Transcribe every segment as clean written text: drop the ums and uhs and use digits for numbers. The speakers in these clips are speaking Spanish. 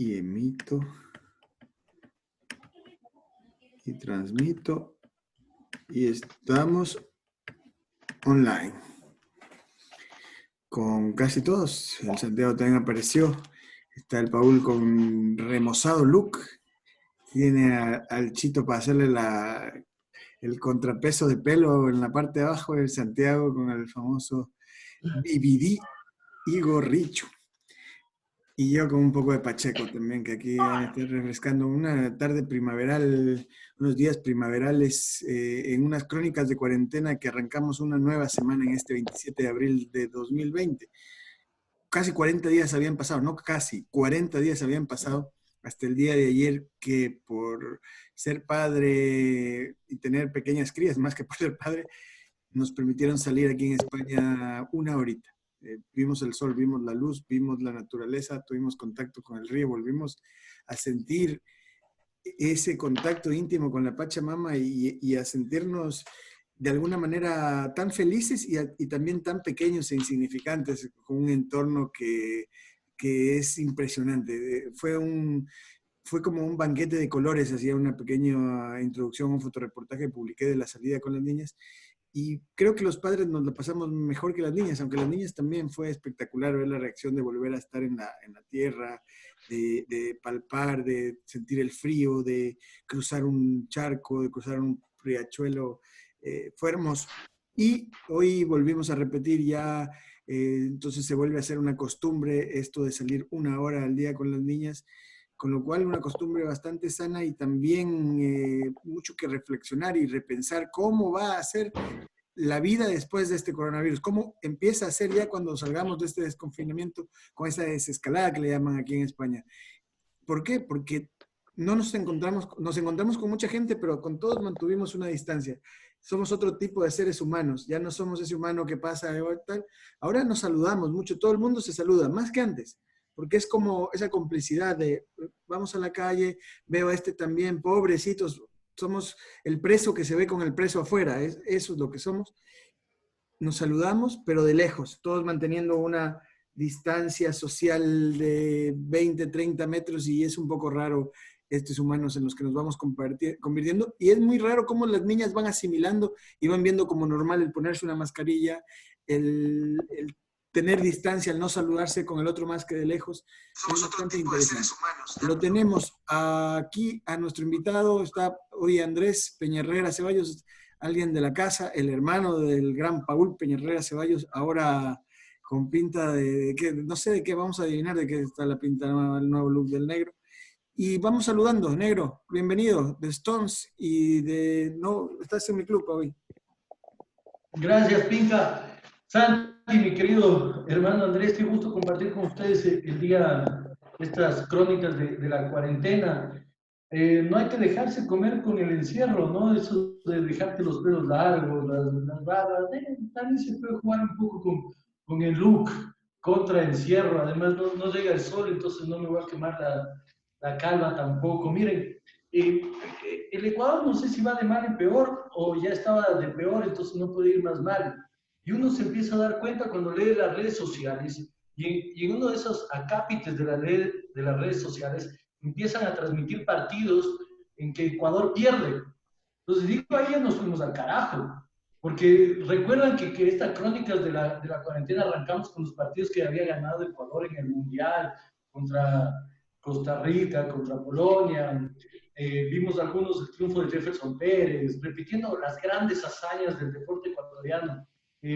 y emito y transmito y estamos online con casi todos. El Santiago también apareció. Está el Paul con remozado look. Tiene al Chito para hacerle el contrapeso de pelo en la parte de abajo. El Santiago con el famoso BBD y gorricho. Y yo con un poco de Pacheco también, que aquí me estoy refrescando. Una tarde primaveral, unos días primaverales, en unas crónicas de cuarentena que arrancamos una nueva semana en este 27 de abril de 2020. Casi 40 días habían pasado, no casi, 40 días habían pasado hasta el día de ayer que por ser padre y tener pequeñas crías, más que por ser padre, nos permitieron salir aquí en España una horita. Vimos el sol, vimos la luz, vimos la naturaleza, tuvimos contacto con el río, volvimos a sentir ese contacto íntimo con la Pachamama y a sentirnos de alguna manera tan felices y también tan pequeños e insignificantes con un entorno que es impresionante. Fue como un banquete de colores, hacía una pequeña introducción, un fotoreportaje que publiqué de la salida con las niñas. Y creo que los padres nos lo pasamos mejor que las niñas, aunque las niñas también fue espectacular ver la reacción de volver a estar en la tierra, de palpar, de sentir el frío, de cruzar un charco, de cruzar un riachuelo. Fue hermoso. Y hoy volvimos a repetir ya, entonces se vuelve a hacer una costumbre esto de salir una hora al día con las niñas, con lo cual una costumbre bastante sana y también mucho que reflexionar y repensar cómo va a ser la vida después de este coronavirus, cómo empieza a ser ya cuando salgamos de este desconfinamiento con esa desescalada que le llaman aquí en España. ¿Por qué? Porque no nos encontramos con mucha gente, pero con todos mantuvimos una distancia. Somos otro tipo de seres humanos, ya no somos ese humano que pasa tal. Ahora nos saludamos mucho, todo el mundo se saluda, más que antes, porque es como esa complicidad de vamos a la calle, veo a este también, pobrecitos, somos el preso que se ve con el preso afuera, eso es lo que somos. Nos saludamos, pero de lejos, todos manteniendo una distancia social de 20, 30 metros y es un poco raro estos humanos en los que nos vamos convirtiendo. Y es muy raro cómo las niñas van asimilando y van viendo como normal el ponerse una mascarilla, el tener distancia, el no saludarse con el otro más que de lejos. Somos otro tipo de seres humanos. Lo tenemos aquí a nuestro invitado, está hoy Andrés Peñarrera Ceballos, alguien de la casa, el hermano del gran Paul Peñarrera Ceballos, ahora con pinta de que no sé de qué, vamos a adivinar de qué está la pinta, el nuevo look del negro. Y vamos saludando, negro, bienvenido, de Stones y de... No, estás en mi club hoy. Gracias, Pinca. Santi, mi querido hermano Andrés, qué gusto compartir con ustedes el día, estas crónicas de la cuarentena. No hay que dejarse comer con el encierro, ¿no? Eso de dejarte los pelos largos, las barbas, también se puede jugar un poco con el look contra encierro. Además, no llega el sol, entonces no me voy a quemar la calva tampoco. Miren, el Ecuador no sé si va de mal en peor o ya estaba de peor, entonces no puede ir más mal. Y uno se empieza a dar cuenta cuando lee las redes sociales y en uno de esos acápites de las redes sociales empiezan a transmitir partidos en que Ecuador pierde. Entonces digo, ahí ya nos fuimos al carajo. Porque recuerdan que estas crónicas de la cuarentena arrancamos con los partidos que había ganado Ecuador en el Mundial, contra Costa Rica, contra Polonia. Vimos algunos del triunfo de Jefferson Pérez, repitiendo las grandes hazañas del deporte ecuatoriano.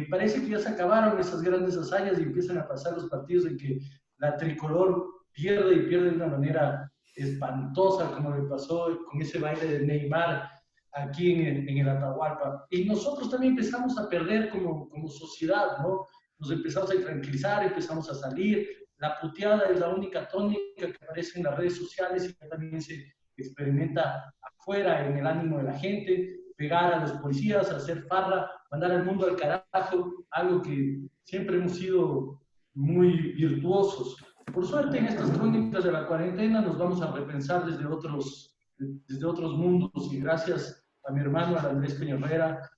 Parece que ya se acabaron esas grandes hazañas y empiezan a pasar los partidos en que la tricolor pierde y pierde de una manera espantosa, como le pasó con ese baile de Neymar aquí en el Atahualpa. Y nosotros también empezamos a perder como sociedad, ¿no? Nos empezamos a tranquilizar, empezamos a salir. La puteada es la única tónica que aparece en las redes sociales y que también se experimenta afuera en el ánimo de la gente, pegar a los policías, hacer farra, mandar al mundo al carajo, algo que siempre hemos sido muy virtuosos. Por suerte, en estas crónicas de la cuarentena nos vamos a repensar desde otros mundos y gracias a mi hermano Andrés Peñarrera,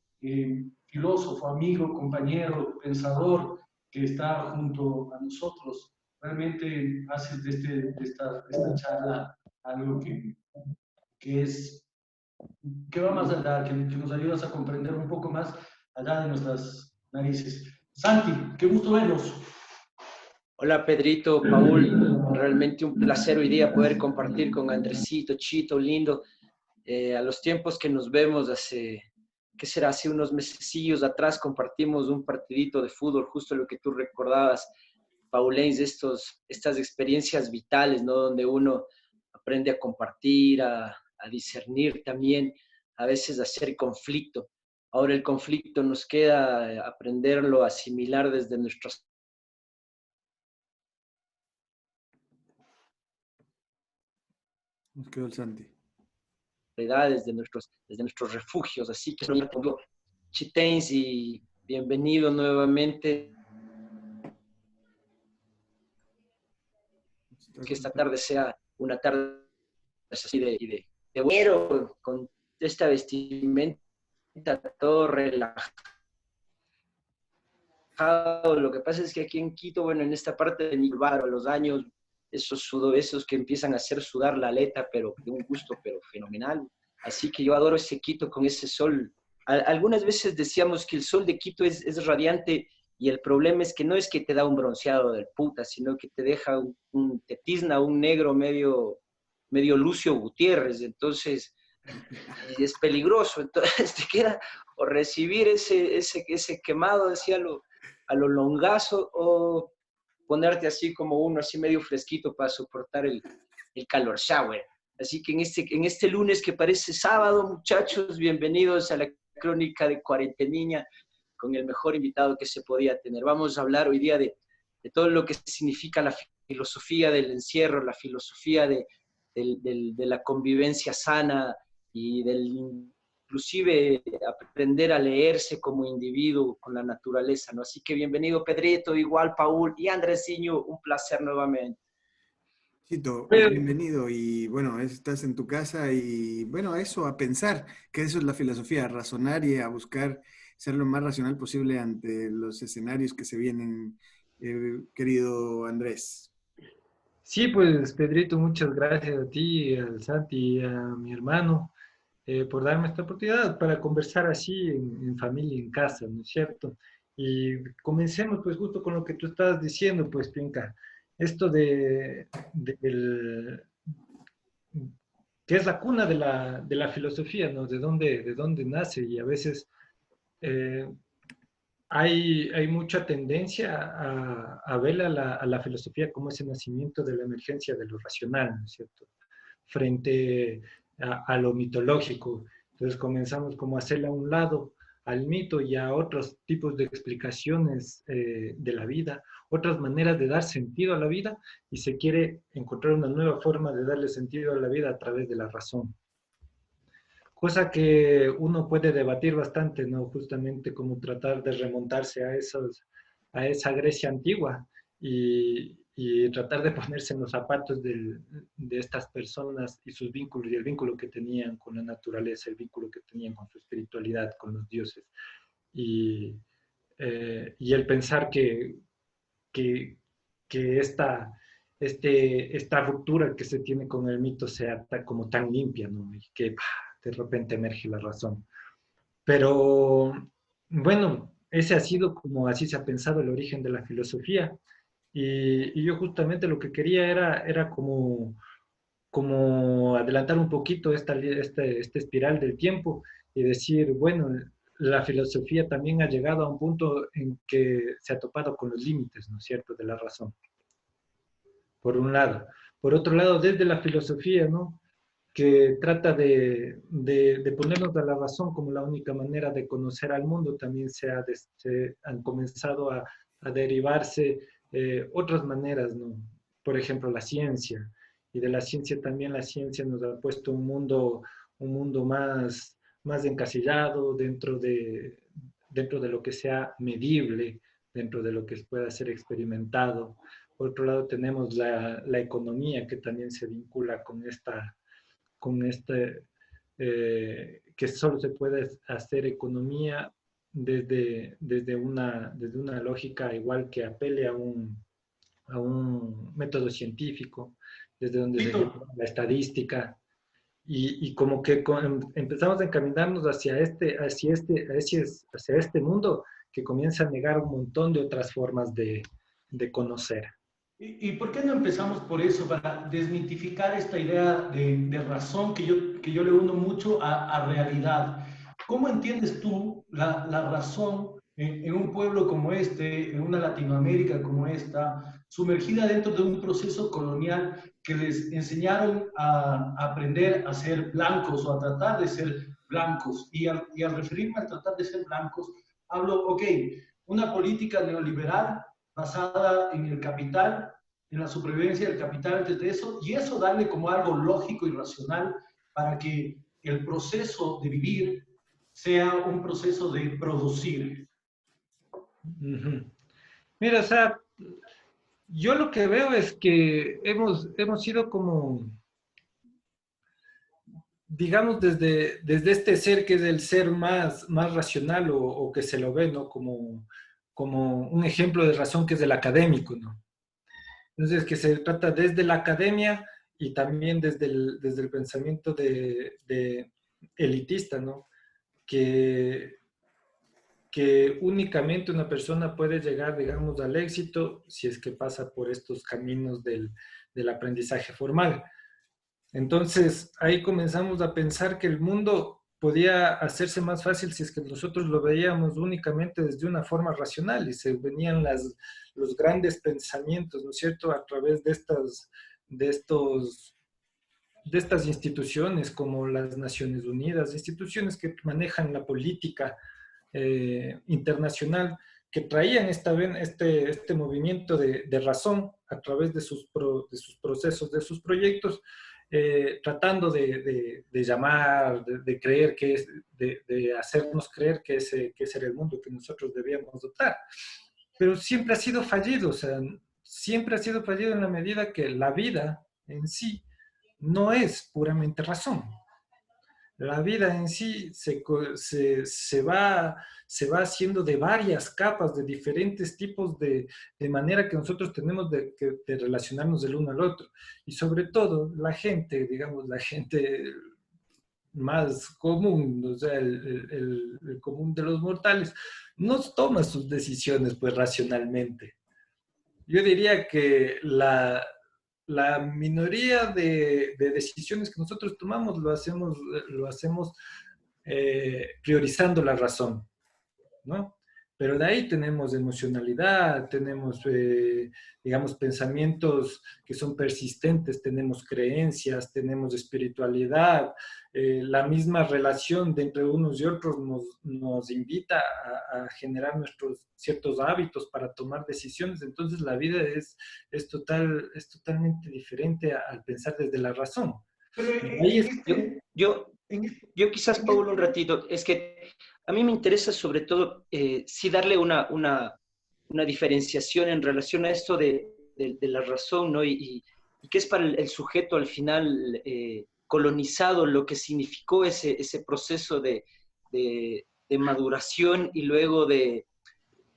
filósofo, amigo, compañero, pensador, que está junto a nosotros realmente haces de esta charla algo que es, que va más allá, que nos ayudas a comprender un poco más allá de nuestras narices. Santi, qué gusto verlos. Hola Pedrito, Paul, realmente un placer hoy día poder compartir con Andresito, Chito, lindo, a los tiempos que nos vemos hace, ¿qué será? Hace unos mesecillos atrás compartimos un partidito de fútbol, justo lo que tú recordabas, Paulens, estas experiencias vitales, ¿no? Donde uno aprende a compartir, a discernir también, a veces a hacer conflicto. Ahora el conflicto nos queda aprenderlo a asimilar desde nuestras Nos quedó el Santi. desde nuestros refugios. Así que, Chitens, y bienvenido nuevamente. Que esta tarde sea una tarde así de güero, con esta vestimenta todo relajado. Lo que pasa es que aquí en Quito, bueno, en esta parte de mi barrio, a los años, esos que empiezan a hacer sudar la aleta, pero de un gusto, pero fenomenal. Así que yo adoro ese Quito con ese sol. Algunas veces decíamos que el sol de Quito es radiante y el problema es que no es que te da un bronceado del puta, sino que te deja te tizna un negro medio Lucio Gutiérrez. Entonces, y es peligroso. Entonces te queda o recibir ese quemado, decía a lo longazo, o ponerte así como uno, así medio fresquito para soportar el calor shower. Así que en este lunes que parece sábado, muchachos, bienvenidos a la crónica de Cuarenteniña con el mejor invitado que se podía tener. Vamos a hablar hoy día de todo lo que significa la filosofía del encierro, la filosofía de la convivencia sana y inclusive aprender a leerse como individuo con la naturaleza, ¿no? Así que bienvenido Pedrito, igual Paul y Andresiño, un placer nuevamente. Chito, bienvenido y bueno, estás en tu casa y bueno, eso, a pensar, que eso es la filosofía, a razonar y a buscar ser lo más racional posible ante los escenarios que se vienen, querido Andrés. Sí, pues Pedrito, muchas gracias a ti, al Santi y a mi hermano por darme esta oportunidad para conversar así en familia, en casa, ¿no es cierto? Y comencemos pues justo con lo que tú estabas diciendo, pues Pinca, esto que es la cuna de la filosofía, ¿no? De dónde nace y a veces eh, hay mucha tendencia a ver a la filosofía como ese nacimiento de la emergencia de lo racional, ¿no es cierto? Frente a lo mitológico. Entonces comenzamos como a hacerle a un lado al mito y a otros tipos de explicaciones de la vida, otras maneras de dar sentido a la vida, y se quiere encontrar una nueva forma de darle sentido a la vida a través de la razón. Cosa que uno puede debatir bastante, ¿no? Justamente como tratar de remontarse a esa Grecia antigua y tratar de ponerse en los zapatos de estas personas y sus vínculos y el vínculo que tenían con la naturaleza, el vínculo que tenían con su espiritualidad, con los dioses. Y, y el pensar que, que esta ruptura que se tiene con el mito sea como tan limpia, ¿no? Y que de repente emerge la razón. Pero bueno, ese ha sido como así se ha pensado el origen de la filosofía. Y yo justamente lo que quería era como adelantar un poquito esta espiral del tiempo y decir, bueno, la filosofía también ha llegado a un punto en que se ha topado con los límites, ¿no es cierto?, de la razón, por un lado. Por otro lado, desde la filosofía, ¿no?, que trata de ponernos a la razón como la única manera de conocer al mundo, también se han comenzado a derivarse otras maneras, ¿no? Por ejemplo, la ciencia. Y de la ciencia también la ciencia nos ha puesto un mundo más encasillado dentro de lo que sea medible, dentro de lo que pueda ser experimentado. Por otro lado, tenemos la economía que también se vincula con que solo se puede hacer economía desde una lógica igual que apele a un método científico, desde donde se Tito, genera la estadística, y como que empezamos a encaminarnos hacia este mundo que comienza a negar un montón de otras formas de conocer. ¿y por qué no empezamos por eso, para desmitificar esta idea de razón que yo le uno mucho a realidad? ¿Cómo entiendes tú la razón en un pueblo como este, en una Latinoamérica como esta, sumergida dentro de un proceso colonial que les enseñaron a aprender a ser blancos o a tratar de ser blancos? Y al referirme a tratar de ser blancos, hablo, ok, una política neoliberal basada en el capital, en la supervivencia del capital antes de eso, y eso darle como algo lógico y racional para que el proceso de vivir sea un proceso de producir. Uh-huh. Mira, o sea, yo lo que veo es que hemos sido como, digamos, desde este ser que es el ser más racional o que se lo ve, ¿no? Como un ejemplo de razón que es el académico, ¿no? Entonces, que se trata desde la academia y también desde el pensamiento de elitista, ¿no? Que únicamente una persona puede llegar, digamos, al éxito si es que pasa por estos caminos del aprendizaje formal. Entonces, ahí comenzamos a pensar que el mundo podía hacerse más fácil si es que nosotros lo veíamos únicamente desde una forma racional y se venían los grandes pensamientos, ¿no es cierto?, a través de estas instituciones como las Naciones Unidas, instituciones que manejan la política internacional, que traían este movimiento de razón a través de sus procesos, de sus proyectos, tratando de llamar, de creer que es, de hacernos creer que ese era el mundo que nosotros debíamos dotar. Pero siempre ha sido fallido, o sea, siempre ha sido fallido en la medida que la vida en sí no es puramente razón. La vida en sí se va haciendo de varias capas, de diferentes tipos de manera que nosotros tenemos de relacionarnos del uno al otro. Y sobre todo, la gente, digamos, la gente más común, o sea, el común de los mortales, no toma sus decisiones pues racionalmente. Yo diría que la minoría de decisiones que nosotros tomamos lo hacemos priorizando la razón, ¿no? Pero de ahí tenemos emocionalidad, tenemos, digamos, pensamientos que son persistentes, tenemos creencias, tenemos espiritualidad, la misma relación de entre unos y otros nos invita a generar nuestros ciertos hábitos para tomar decisiones. Entonces la vida es totalmente diferente al pensar desde la razón. Pero Ahí es, yo quizás, Paulo, un ratito, es que a mí me interesa sobre todo sí darle una diferenciación en relación a esto de la razón, ¿no? Y que es para el sujeto al final colonizado lo que significó ese proceso de maduración y luego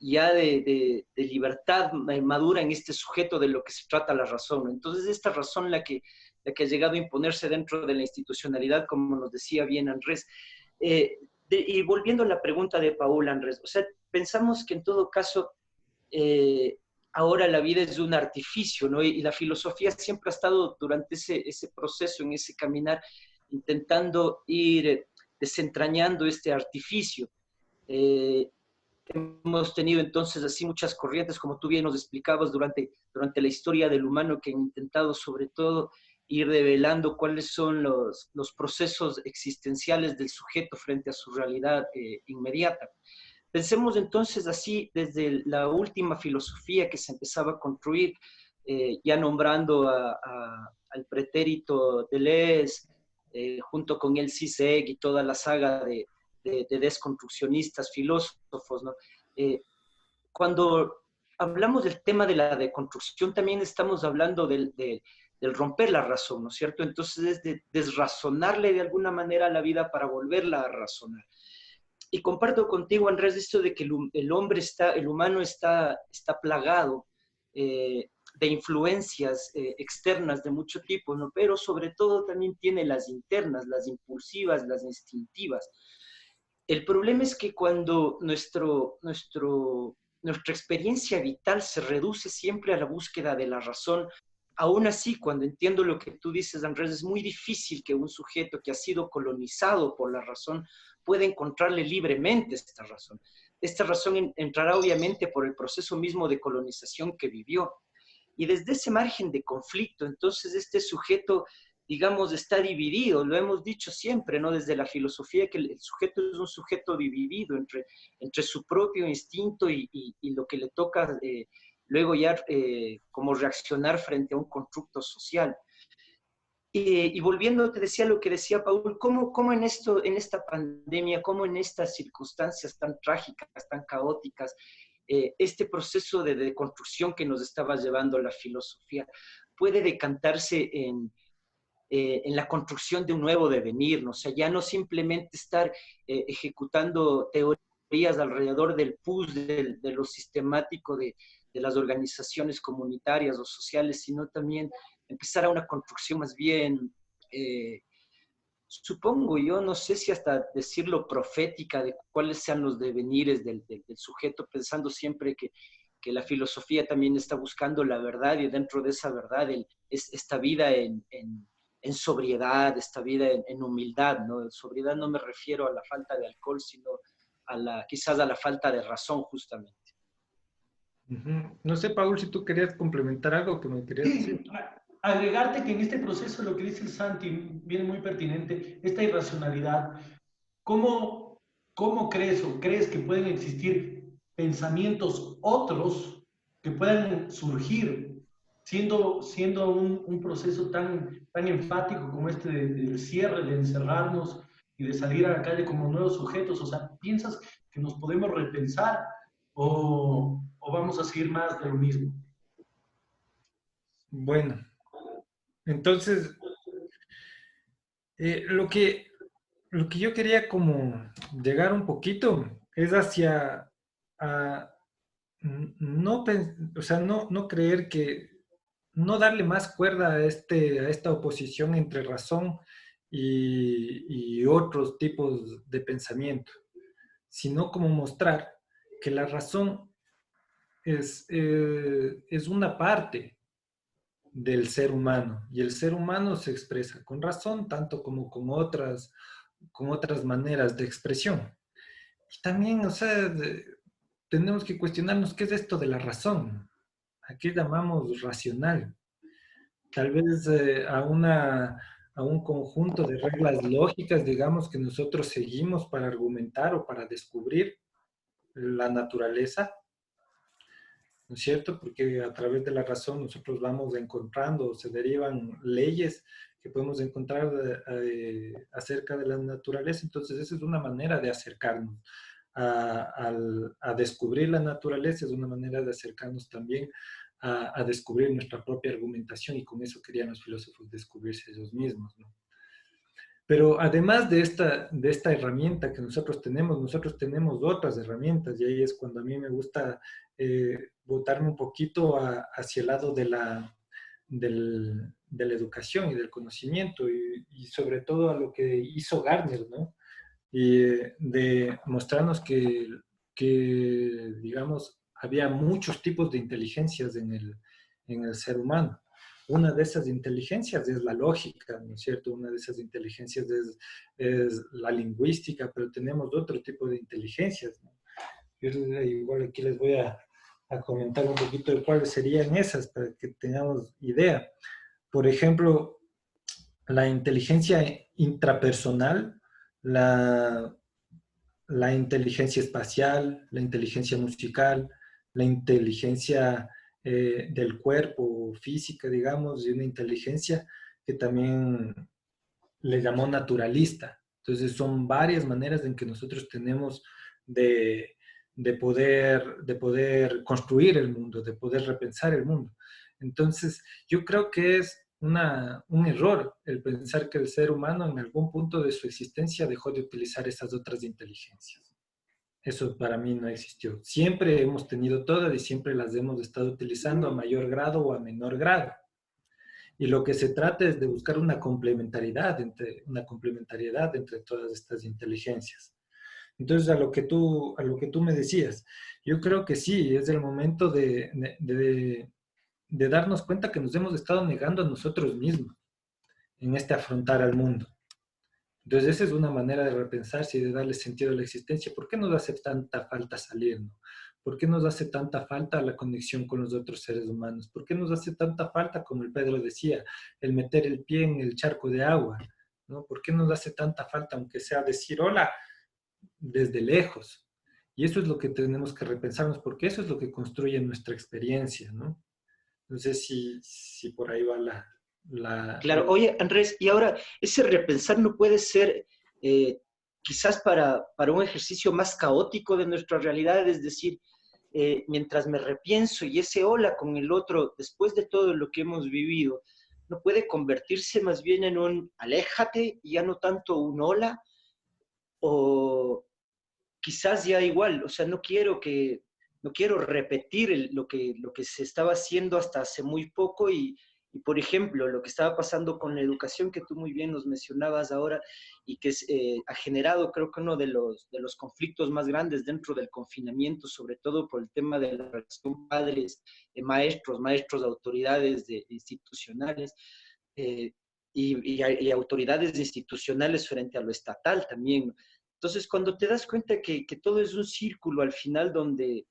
ya de libertad madura en este sujeto de lo que se trata la razón, ¿no? Entonces, esta razón la que ha llegado a imponerse dentro de la institucionalidad, como nos decía bien Andrés. Y volviendo a la pregunta de Paul, Andrés, o sea, pensamos que en todo caso ahora la vida es un artificio, ¿no? Y la filosofía siempre ha estado durante ese proceso, en ese caminar, intentando ir desentrañando este artificio. Hemos tenido entonces así muchas corrientes, como tú bien nos explicabas, durante la historia del humano, que han intentado sobre todo ir revelando cuáles son los procesos existenciales del sujeto frente a su realidad inmediata. Pensemos entonces así desde la última filosofía que se empezaba a construir, ya nombrando al pretérito Deleuze, junto con el Sisek y toda la saga de desconstruccionistas, filósofos, ¿no? Cuando hablamos del tema de la deconstrucción, también estamos hablando del romper la razón, ¿no es cierto? Entonces es de desrazonarle de alguna manera a la vida para volverla a razonar. Y comparto contigo, Andrés, esto de que el humano está plagado de influencias externas de mucho tipo, ¿no? Pero sobre todo también tiene las internas, las impulsivas, las instintivas. El problema es que cuando nuestra experiencia vital se reduce siempre a la búsqueda de la razón, aún así, cuando entiendo lo que tú dices, Andrés, es muy difícil que un sujeto que ha sido colonizado por la razón pueda encontrarle libremente esta razón. Esta razón entrará obviamente por el proceso mismo de colonización que vivió. Y desde ese margen de conflicto, entonces este sujeto, digamos, está dividido, lo hemos dicho siempre, ¿no? Desde la filosofía, que el sujeto es un sujeto dividido entre su propio instinto y lo que le toca luego ya como reaccionar frente a un constructo social. Y volviendo, te decía lo que decía Paul, ¿cómo en esta pandemia, cómo en estas circunstancias tan trágicas, tan caóticas, este proceso de deconstrucción que nos estaba llevando la filosofía puede decantarse en la construcción de un nuevo devenir, ¿no? O sea, ya no simplemente estar ejecutando teorías alrededor del PUS, de lo sistemático de las organizaciones comunitarias o sociales, sino también empezar a una construcción más bien, supongo yo, no sé si hasta decirlo profética, de cuáles sean los devenires del sujeto, pensando siempre que la filosofía también está buscando la verdad y dentro de esa verdad esta vida en sobriedad, esta vida en humildad, ¿no? En sobriedad no me refiero a la falta de alcohol, sino quizás a la falta de razón, justamente. No sé, Paul, si tú querías complementar algo que me querías decir. Agregarte que en este proceso lo que dice el Santi viene muy pertinente, esta irracionalidad. ¿Cómo crees o crees que pueden existir pensamientos otros que puedan surgir siendo un proceso tan enfático como este del cierre, de encerrarnos y de salir a la calle como nuevos sujetos? O sea, ¿piensas que nos podemos repensar o vamos a seguir más de lo mismo? Bueno, entonces, lo que yo quería como llegar un poquito es hacia, a, no, o sea, no creer que, no darle más cuerda a esta oposición entre razón y otros tipos de pensamiento, sino como mostrar que la razón es una parte del ser humano y el ser humano se expresa con razón tanto como con otras maneras de expresión. Y también, o sea, tenemos que cuestionarnos qué es esto de la razón. ¿A qué llamamos racional? Tal vez a un conjunto de reglas lógicas, digamos, que nosotros seguimos para argumentar o para descubrir la naturaleza, ¿no es cierto? Porque a través de la razón nosotros vamos encontrando, se derivan leyes que podemos encontrar acerca de la naturaleza. Entonces, esa es una manera de acercarnos a descubrir la naturaleza, es una manera de acercarnos también a descubrir nuestra propia argumentación y con eso querían los filósofos descubrirse ellos mismos, ¿no? Pero además de esta herramienta que nosotros tenemos otras herramientas y ahí es cuando a mí me gusta botarme un poquito hacia el lado de la educación y del conocimiento y sobre todo a lo que hizo Gardner, ¿no? Y de mostrarnos que, digamos, había muchos tipos de inteligencias en el ser humano. Una de esas inteligencias es la lógica, ¿no es cierto? Una de esas inteligencias es la lingüística, pero tenemos otro tipo de inteligencias, ¿no? Yo igual aquí les voy a comentar un poquito de cuáles serían esas para que tengamos idea. Por ejemplo, la inteligencia intrapersonal, la inteligencia espacial, la inteligencia musical, la inteligencia del cuerpo, física, digamos, y una inteligencia que también le llamó naturalista. Entonces son varias maneras en que nosotros tenemos de poder construir el mundo, de poder repensar el mundo. Entonces yo creo que es un error el pensar que el ser humano en algún punto de su existencia dejó de utilizar esas otras inteligencias. Eso para mí no existió. Siempre hemos tenido todas y siempre las hemos estado utilizando a mayor grado o a menor grado. Y lo que se trata es de buscar una complementariedad entre todas estas inteligencias. Entonces, a lo que tú me decías, yo creo que sí, es el momento de darnos cuenta que nos hemos estado negando a nosotros mismos en este afrontar al mundo. Entonces, esa es una manera de repensarse y de darle sentido a la existencia. ¿Por qué nos hace tanta falta salir, no? ¿Por qué nos hace tanta falta la conexión con los otros seres humanos? ¿Por qué nos hace tanta falta, como el Pedro decía, el meter el pie en el charco de agua, ¿no? ¿Por qué nos hace tanta falta, aunque sea decir hola desde lejos? Y eso es lo que tenemos que repensarnos, porque eso es lo que construye nuestra experiencia, ¿no? No sé si por ahí va Claro, oye, Andrés, y ahora ese repensar no puede ser quizás para un ejercicio más caótico de nuestra realidad, es decir, mientras me repienso y ese hola con el otro, después de todo lo que hemos vivido, no puede convertirse más bien en un aléjate y ya no tanto un hola, o quizás ya igual, o sea, no quiero repetir lo que se estaba haciendo hasta hace muy poco y, por ejemplo, lo que estaba pasando con la educación que tú muy bien nos mencionabas ahora y que ha generado, creo que uno de los conflictos más grandes dentro del confinamiento, sobre todo por el tema de la relación padres, maestros, autoridades institucionales y autoridades institucionales frente a lo estatal también. Entonces, cuando te das cuenta que todo es un círculo al final donde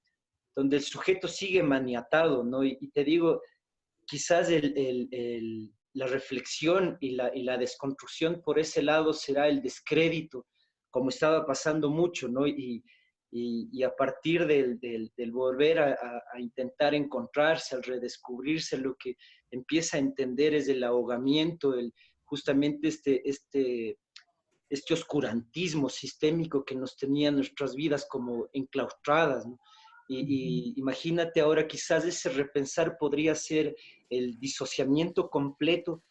el sujeto sigue maniatado, ¿no? Y te digo, quizás la reflexión y la desconstrucción por ese lado será el descrédito, como estaba pasando mucho, ¿no? Y a partir del volver a intentar encontrarse, al redescubrirse, lo que empieza a entender es el ahogamiento, justamente este oscurantismo sistémico que nos tenía nuestras vidas como enclaustradas, ¿no? Y imagínate ahora, quizás ese repensar podría ser el disociamiento completo,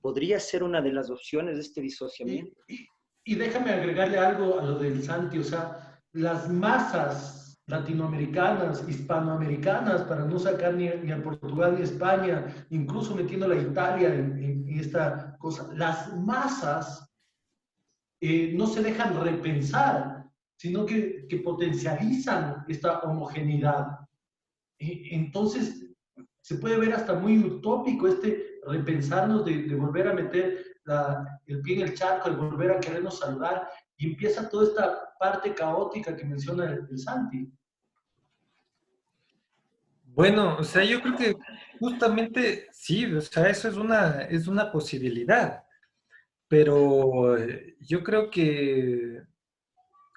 podría ser una de las opciones de este disociamiento. Y déjame agregarle algo a lo del Santi, o sea, las masas latinoamericanas, hispanoamericanas, para no sacar ni a Portugal ni a España, incluso metiendo a Italia en esta cosa, las masas no se dejan repensar, sino que potencializan esta homogeneidad. Entonces, se puede ver hasta muy utópico este repensarnos de volver a meter el pie en el charco, el volver a querernos saludar, y empieza toda esta parte caótica que menciona el Santi. Bueno, o sea, yo creo que justamente sí, o sea, eso es una posibilidad, pero yo creo que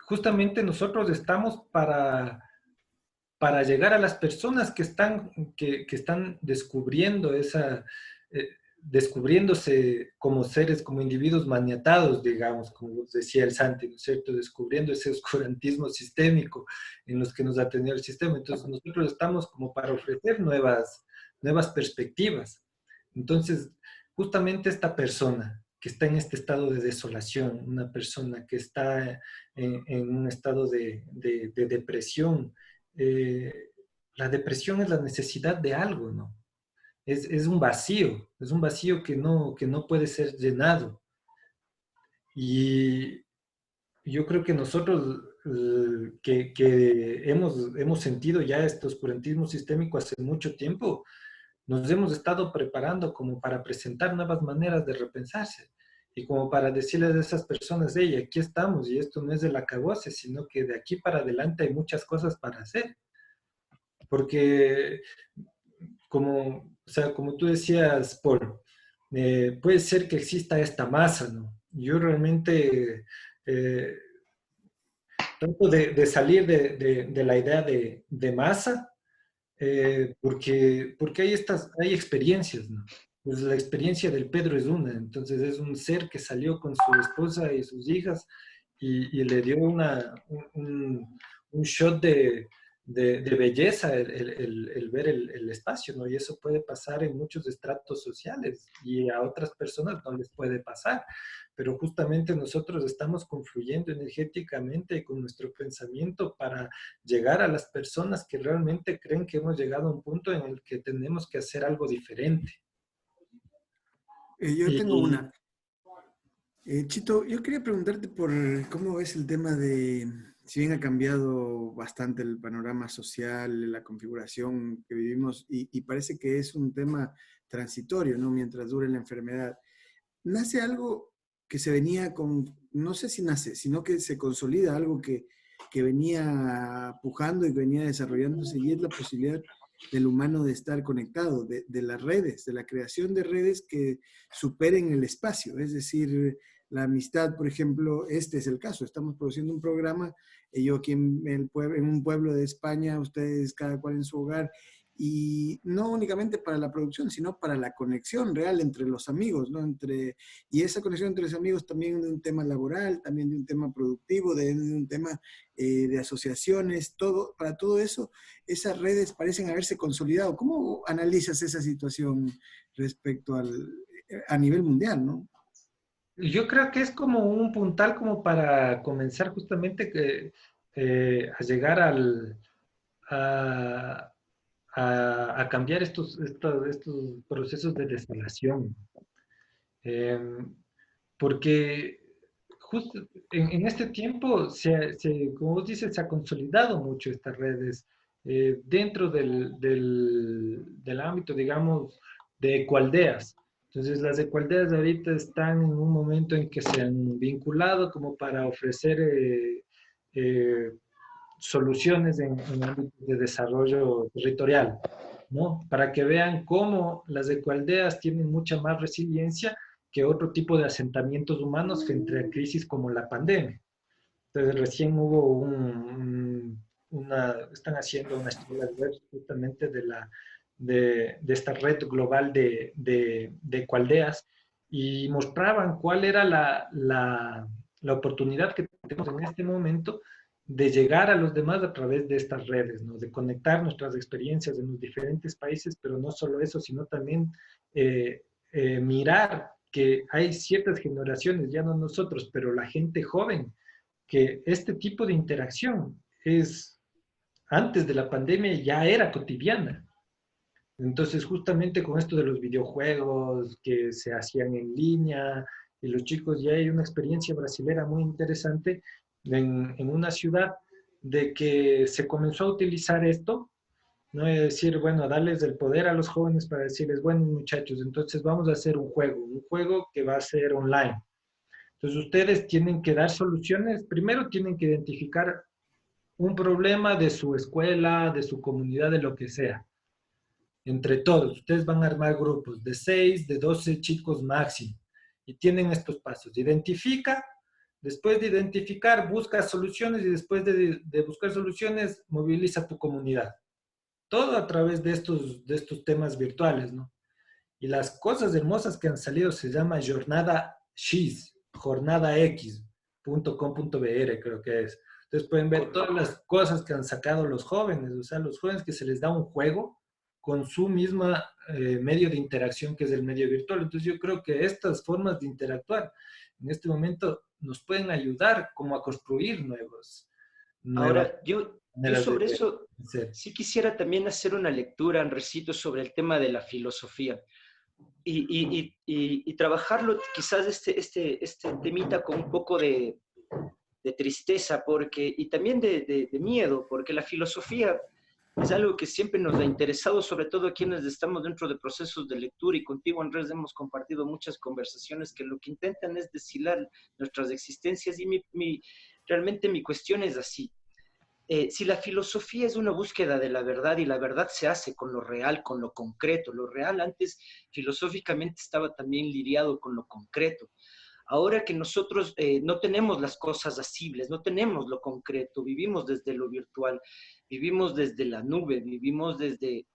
justamente nosotros estamos para llegar a las personas que están descubriendo descubriéndose como seres, como individuos maniatados, digamos, como decía el Santi, ¿no es cierto? Descubriendo ese oscurantismo sistémico en los que nos ha tenido el sistema. Entonces, nosotros estamos como para ofrecer nuevas perspectivas. Entonces, justamente esta persona que está en este estado de desolación, una persona que está en un estado de depresión, la depresión es la necesidad de algo, ¿no? Es un vacío que no puede ser llenado. Y yo creo que nosotros que hemos sentido ya este oscurantismo sistémico hace mucho tiempo, nos hemos estado preparando como para presentar nuevas maneras de repensarse y como para decirles a esas personas, hey, aquí estamos y esto no es el acabose, sino que de aquí para adelante hay muchas cosas para hacer. Porque o sea, como tú decías, Paul, puede ser que exista esta masa, ¿no? Yo realmente trato de salir de la idea de masa, porque hay experiencias, ¿no? Pues la experiencia del Pedro es una, entonces es un ser que salió con su esposa y sus hijas y le dio un shot de belleza el ver el espacio, ¿no? Y eso puede pasar en muchos estratos sociales y a otras personas no les puede pasar, pero justamente nosotros estamos confluyendo energéticamente con nuestro pensamiento para llegar a las personas que realmente creen que hemos llegado a un punto en el que tenemos que hacer algo diferente. Yo tengo Y, una. Chito, yo quería preguntarte por cómo ves el tema de, si bien ha cambiado bastante el panorama social, la configuración que vivimos, y parece que es un tema transitorio, ¿no? Mientras dure la enfermedad. Nace algo que se venía con, no sé si nace, sino que se consolida algo que venía pujando y que venía desarrollándose, y es la posibilidad del humano de estar conectado, de las redes, de la creación de redes que superen el espacio. Es decir, la amistad, por ejemplo, este es el caso. Estamos produciendo un programa, yo aquí en un pueblo de España, ustedes cada cual en su hogar, y no únicamente para la producción, sino para la conexión real entre los amigos, ¿no? Y esa conexión entre los amigos también de un tema laboral, también de un tema productivo, de un tema de asociaciones, todo, para todo eso, esas redes parecen haberse consolidado. ¿Cómo analizas esa situación respecto a nivel mundial, ¿no? yo creo que es como un puntal como para comenzar justamente a llegar a, a cambiar estos procesos de desalación. Eh, Porque justo en este tiempo, como vos dices, se ha consolidado mucho estas redes dentro del ámbito, digamos, de ecoaldeas. Entonces, las ecoaldeas ahorita están en un momento en que se han vinculado como para ofrecer eh, soluciones en ámbitos de desarrollo territorial, ¿no? Para que vean cómo las ecoaldeas tienen mucha más resiliencia que otro tipo de asentamientos humanos frente a crisis como la pandemia. Entonces, recién hubo están haciendo una escuela web justamente de esta red global de ecoaldeas y mostraban cuál era la oportunidad que tenemos en este momento de llegar a los demás a través de estas redes, ¿no? De conectar nuestras experiencias en los diferentes países, pero no solo eso, sino también mirar que hay ciertas generaciones, ya no nosotros, pero la gente joven, que este tipo de interacción es, antes de la pandemia ya era cotidiana. Entonces, justamente con esto de los videojuegos que se hacían en línea, y los chicos, ya hay una experiencia brasilera muy interesante en una ciudad de que se comenzó a utilizar esto, no es decir, bueno, darles el poder a los jóvenes para decirles, bueno, muchachos, entonces vamos a hacer un juego que va a ser online. Entonces, ustedes tienen que dar soluciones, primero tienen que identificar un problema de su escuela, de su comunidad, de lo que sea entre todos. Ustedes van a armar grupos de 6, de 12 chicos máximo. Y tienen estos pasos. Identifica, después de identificar, busca soluciones y después de buscar soluciones, moviliza tu comunidad. Todo a través de estos temas virtuales, ¿no? Y las cosas hermosas que han salido se llama Jornada X, jornadax.com.br creo que es. Entonces pueden ver todas las cosas que han sacado los jóvenes, o sea, los jóvenes que se les da un juego con su misma medio de interacción que es el medio virtual. Entonces yo creo que estas formas de interactuar en este momento nos pueden ayudar como a construir nuevas Ahora, yo maneras sobre de eso ser. sí quisiera también hacer una lectura, Andresito, sobre el tema de la filosofía y trabajarlo quizás este temita con un poco de tristeza porque, y también de miedo, porque la filosofía es algo que siempre nos ha interesado, sobre todo a quienes estamos dentro de procesos de lectura y contigo, Andrés, hemos compartido muchas conversaciones que lo que intentan es deshilar nuestras existencias y realmente mi cuestión es así. Si la filosofía es una búsqueda de la verdad y la verdad se hace con lo real, con lo concreto, lo real antes filosóficamente estaba también lidiado con lo concreto. Ahora que nosotros no tenemos las cosas asibles, no tenemos lo concreto, vivimos desde lo virtual, vivimos desde la nube, vivimos desde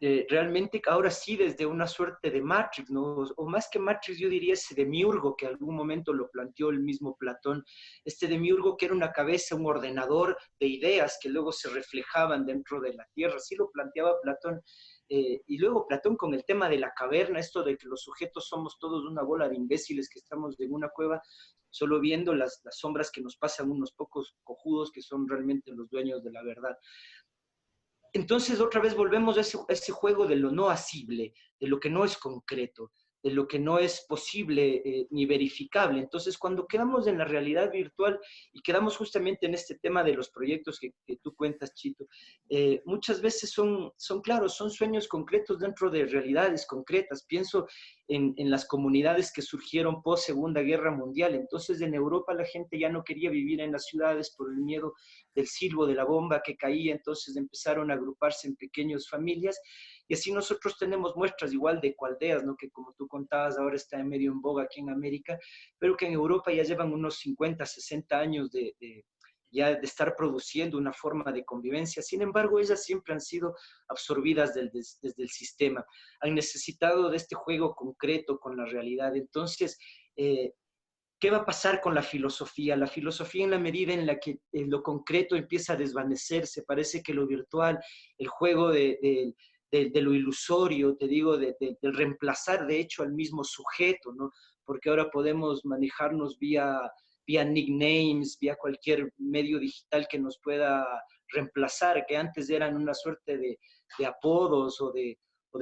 realmente ahora sí desde una suerte de Matrix, ¿no? O más que Matrix, yo diría ese demiurgo que algún momento lo planteó el mismo Platón, este demiurgo que era una cabeza, un ordenador de ideas que luego se reflejaban dentro de la Tierra, así lo planteaba Platón. Y luego Platón con el tema de la caverna, esto de que los sujetos somos todos una bola de imbéciles que estamos en una cueva, solo viendo las sombras que nos pasan unos pocos cojudos que son realmente los dueños de la verdad. Entonces, otra vez volvemos a ese juego de lo no asible, de lo que no es concreto, de lo que no es posible ni verificable. Entonces, cuando quedamos en la realidad virtual y quedamos justamente en este tema de los proyectos que tú cuentas, Chito, muchas veces son claros, son sueños concretos dentro de realidades concretas. Pienso en las comunidades que surgieron post Segunda Guerra Mundial. Entonces, en Europa la gente ya no quería vivir en las ciudades por el miedo del silbo de la bomba que caía, entonces empezaron a agruparse en pequeñas familias, y así nosotros tenemos muestras igual de ecoaldeas, ¿no? Que como tú contabas ahora está medio en boga aquí en América, pero que en Europa ya llevan unos 50, 60 años ya de estar produciendo una forma de convivencia. Sin embargo, ellas siempre han sido absorbidas desde el sistema, han necesitado de este juego concreto con la realidad. Entonces, ¿qué va a pasar con la filosofía? La filosofía, en la medida en la que lo concreto empieza a desvanecerse, parece que lo virtual, el juego de lo ilusorio, te digo, de reemplazar de hecho al mismo sujeto, ¿no? Porque ahora podemos manejarnos vía nicknames, vía cualquier medio digital que nos pueda reemplazar, que antes eran una suerte de apodos o de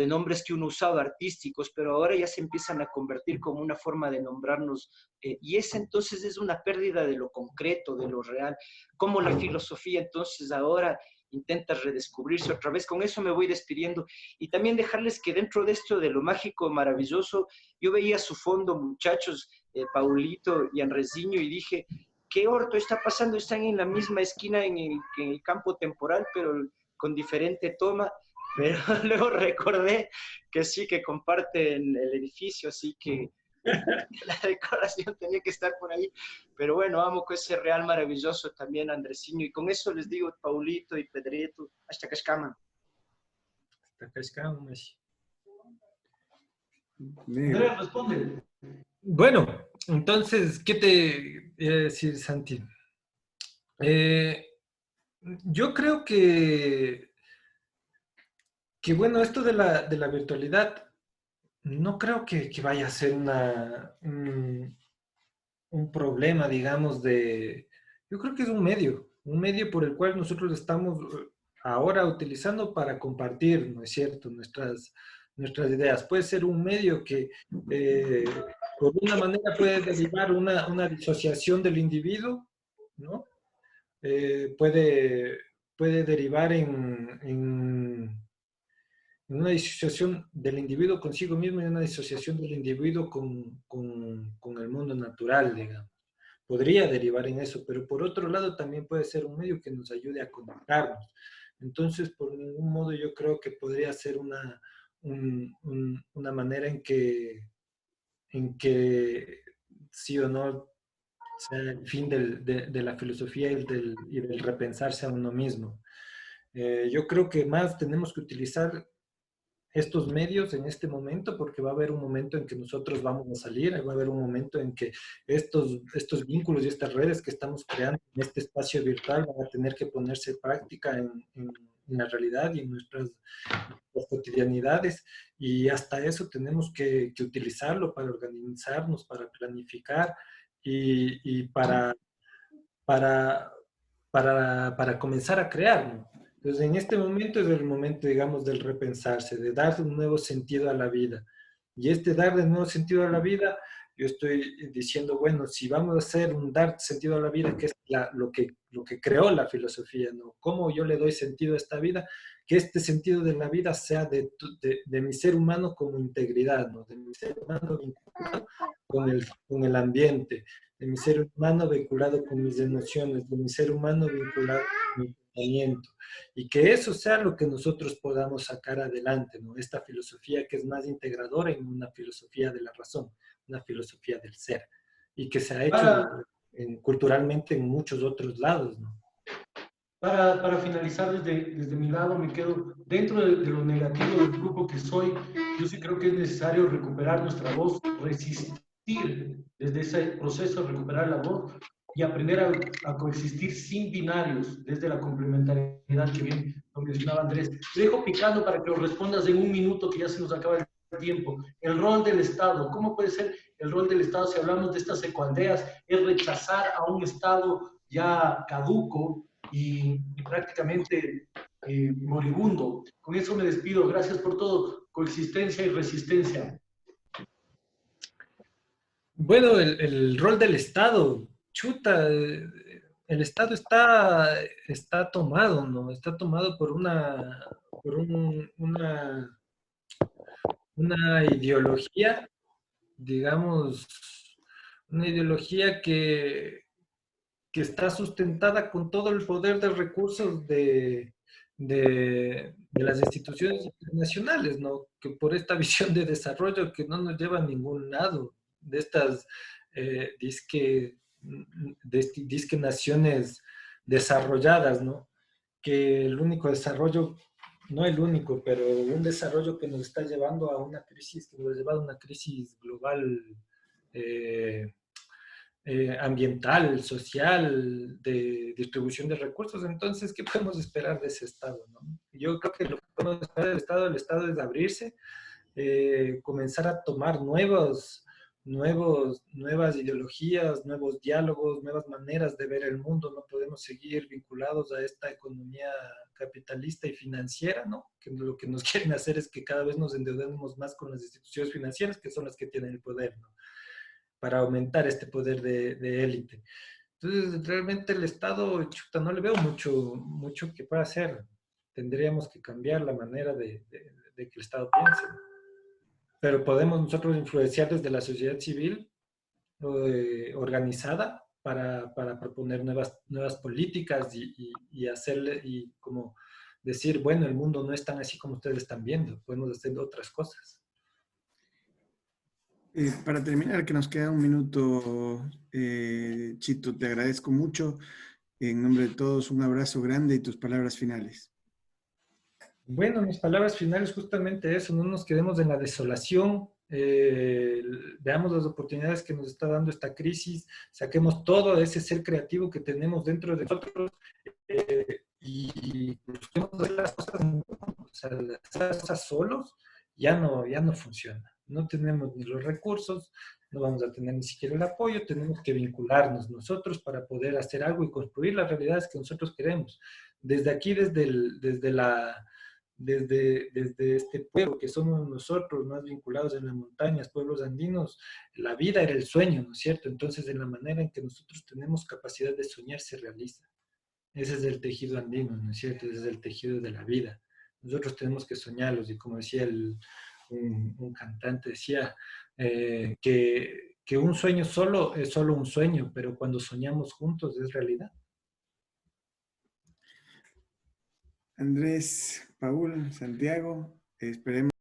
nombres que uno usaba artísticos, pero ahora ya se empiezan a convertir como una forma de nombrarnos, y esa entonces es una pérdida de lo concreto, de lo real. Como la filosofía entonces ahora intenta redescubrirse otra vez. Con eso me voy despidiendo, y también dejarles que dentro de esto de lo mágico, maravilloso, yo veía su fondo, muchachos, Paulito y Andresiño, y dije, ¿qué orto está pasando? Están en la misma esquina en el campo temporal, pero con diferente toma. Pero luego recordé que sí, que comparten el edificio, así que la decoración tenía que estar por ahí. Pero bueno, amo con ese real maravilloso también, Andresiño. Y con eso les digo, Paulito y Pedrito, hasta que escaman. Hasta que escamos. Andrea, responde. Bueno, entonces, ¿qué te iba a decir, Santi? Yo creo que bueno, esto de la virtualidad, no creo que vaya a ser un problema, digamos, yo creo que es un medio por el cual nosotros estamos ahora utilizando para compartir, ¿no es cierto?, nuestras ideas. Puede ser un medio que, por una manera, puede derivar una disociación del individuo, ¿no? Puede derivar en una disociación del individuo consigo mismo y una disociación del individuo con el mundo natural, digamos. Podría derivar en eso, pero por otro lado también puede ser un medio que nos ayude a conectarnos. Entonces, por ningún modo yo creo que podría ser una manera en que sí o no sea el fin de la filosofía y del repensarse a uno mismo. Yo creo que más tenemos que utilizar estos medios en este momento, porque va a haber un momento en que nosotros vamos a salir, va a haber un momento en que estos vínculos y estas redes que estamos creando en este espacio virtual van a tener que ponerse en práctica en la realidad y en nuestras cotidianidades, y hasta eso tenemos que utilizarlo para organizarnos, para planificar y para, para comenzar a crear, ¿no? Entonces, en este momento es el momento, digamos, del repensarse, de dar un nuevo sentido a la vida. Y este dar de nuevo sentido a la vida, yo estoy diciendo, bueno, si vamos a hacer un dar sentido a la vida, que es lo que creó la filosofía, ¿no? ¿Cómo yo le doy sentido a esta vida? Que este sentido de la vida sea de mi ser humano como integridad, ¿no? De mi ser humano vinculado con el ambiente, de mi ser humano vinculado con mis emociones, de mi ser humano vinculado con mi pensamiento, y que eso sea lo que nosotros podamos sacar adelante, ¿no? Esta filosofía que es más integradora en una filosofía de la razón, una filosofía del ser, y que se ha hecho culturalmente en muchos otros lados, ¿no? Para finalizar, desde mi lado, me quedo dentro de lo negativo del grupo que soy. Yo sí creo que es necesario recuperar nuestra voz, resistir desde ese proceso, recuperar la voz y aprender a coexistir sin binarios, desde la complementariedad que bien lo mencionaba Andrés. Te dejo picando para que lo respondas en un minuto, que ya se nos acaba el tiempo. El rol del Estado, ¿cómo puede ser el rol del Estado si hablamos de estas ecoaldeas? Es rechazar a un Estado ya caduco y prácticamente moribundo. Con eso me despido. Gracias por todo. Coexistencia y resistencia. Bueno, el rol del Estado, chuta, el Estado está tomado, ¿no? Está tomado por una ideología, digamos, una ideología que está sustentada con todo el poder de recursos de las instituciones internacionales, ¿no? Que por esta visión de desarrollo que no nos lleva a ningún lado, de estas disque naciones desarrolladas, ¿no? Que el único desarrollo, no el único, pero un desarrollo que nos está llevando a una crisis, que nos ha llevado a una crisis global eh, ambiental, social, de distribución de recursos. Entonces, ¿qué podemos esperar de ese Estado? ¿No? Yo creo que lo que podemos esperar del Estado es abrirse, comenzar a tomar nuevas ideologías, nuevos diálogos, nuevas maneras de ver el mundo. No podemos seguir vinculados a esta economía capitalista y financiera, ¿no? Que lo que nos quieren hacer es que cada vez nos endeudemos más con las instituciones financieras, que son las que tienen el poder, ¿no? Para aumentar este poder de élite. Entonces, realmente el Estado, chuta, no le veo mucho que pueda hacer. Tendríamos que cambiar la manera de que el Estado piense. Pero podemos nosotros influenciar desde la sociedad civil organizada para proponer nuevas políticas y hacerle, y como decir, bueno, el mundo no es tan así como ustedes están viendo, podemos hacer otras cosas. Para terminar, que nos queda un minuto, Chito, te agradezco mucho. En nombre de todos, un abrazo grande y tus palabras finales. Bueno, mis palabras finales justamente eso, no nos quedemos en la desolación, veamos las oportunidades que nos está dando esta crisis, saquemos todo ese ser creativo que tenemos dentro de nosotros y busquemos hacer las cosas, o sea, hacer las cosas solos ya no funciona. No tenemos ni los recursos, no vamos a tener ni siquiera el apoyo, tenemos que vincularnos nosotros para poder hacer algo y construir las realidades que nosotros queremos. Desde aquí, desde este pueblo que somos nosotros, más vinculados en las montañas, pueblos andinos, la vida era el sueño, ¿no es cierto? Entonces, en la manera en que nosotros tenemos capacidad de soñar, se realiza. Ese es el tejido andino, ¿no es cierto? Ese es el tejido de la vida. Nosotros tenemos que soñarlos y como decía un cantante, decía que un sueño solo es solo un sueño, pero cuando soñamos juntos es realidad. Andrés, Paul, Santiago, esperemos